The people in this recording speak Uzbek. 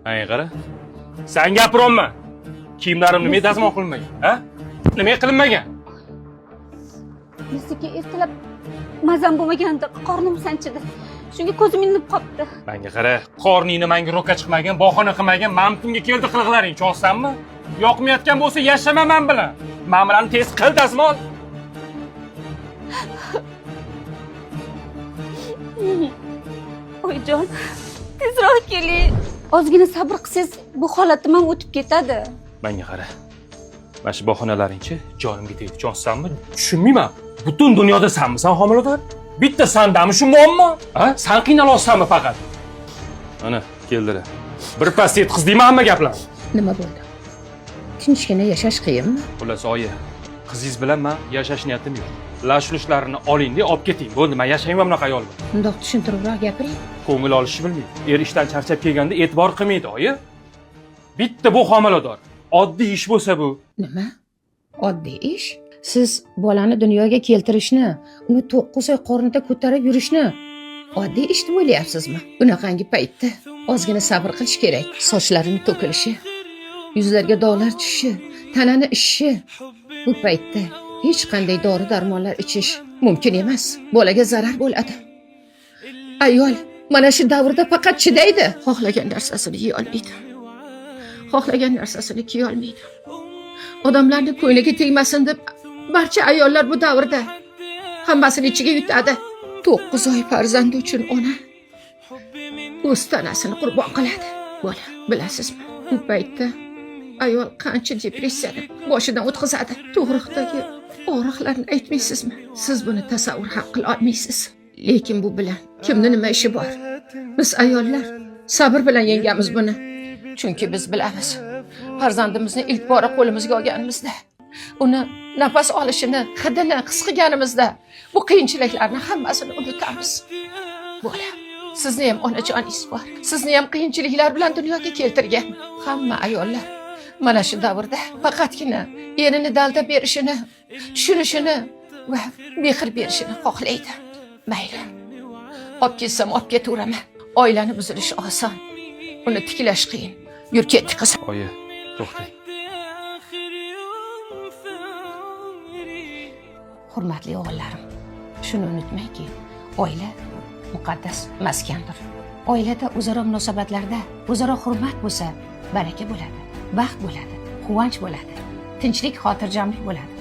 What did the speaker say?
Ay qara. Sen gapiryapman. Kiyimlarim nima dazmol qilinmagan, ha? Nima qilinmagan? Sekin ertalab mazam bo'lmaganda qornim sanchidi. Shunga ko'zim ilinib qopti. Menga qara, qorningni menga ro'ka chiqmagan, bahona qilmagan, mamtimga keldi qiliqlaring, cho'qsanmi? Yoqmayotgan bo'lsa yashama men bilan. Men bilan tez qil dazmol. Oyijon, tezroq keling. Ozgina sabr qilsangiz, bu holatim ham o'tib ketadi. Menga qara. Mana shu bahonalaringchi jonimga tegdi, cho'qsanmi? Tushunmayman. Butun dunyoda senmisan homilador? Bitta sendami shu muammo? Ha? Sen qiynalyapsanmi faqat? Ana, keldilar. Bir pas yetkazdim hamma gaplarni. Nima bo'ldi? Tinchgina yashash qiyinmi? Xullas, oyi, qizingiz bilan men yashash niyatim yo'q. Lash-lushlarni oling-da, olib keting. Bo'ldi, men yashayman bunaqa ayol bilan. Undoq tushuntiribroq gapiring. Ko'ngil olishni bilmaydi. Er ishdan charchab kelganda e'tibor qilmaydi, oyi. Bitta bu homilador. Oddiy ish bo'lsa bu. Nima? Oddiy ish? Siz bolani dunyoga keltirishni, uni 9 oy qornida ko'tarib yurishni oddiy ish deb o'ylayapsizmi? Bunaqangi paytda ozgina sabr qilish kerak. Sochlarining to'kilishi, yuzlarga dog'lar tushishi, tanani ishishi. Bu paytda hech qanday dori-darmonlar ichish mumkin emas. Bolaga zarar bo'ladi. Ayol mana shu davrda faqat chidaydi. Xohlagan narsasini yeya olmaydi. Xohlagan narsasini kiya olmaydi. Odamlarning ko'ngliga tegmasin deb barcha ayollar bu davrda hammasini ichiga yutadi. 9 oy farzandi uchun ona o'z tanasini qurbon qiladi. Bola, bilasizmi? Bu paytda ayol qancha depressiyani boshidan o'tkazadi. To'g'riqdagi og'riqlarni aytmaysizmi? Siz buni tasavvur ham qila olmaysiz. Lekin bu bilan kimning nima ishi bor? Biz ayollar sabr bilan yengamiz buni. Chunki biz bilamiz, farzandimizni ilk bora qo'limizga olganimizda, uni nafas olishini, hidini his qilganimizda bu qiyinchiliklarni hammasini unutamiz. Bola, sizni ham onajoningiz bor. Sizni ham qiyinchiliklar bilan dunyoga keltirgan. Hamma ayollar mana shu davrda faqatgina erini dalda berishini, tushunishini va mehr berishini xohlaydi. Mayli. Olib ketsam olib ketaveraman. Oilani buzilishi oson. Uni tiklash qiyin. Yur ketdik qizim. Oyi, to'xtang. Hurmatli o'g'illarim, shuni unutmangki, oila muqaddas maskandir. Oilada o'zaro munosabatlarda o'zaro hurmat bo'lsa, baraka bo'ladi, baxt bo'ladi, quvonch bo'ladi, tinchlik, xotirjamlik bo'ladi.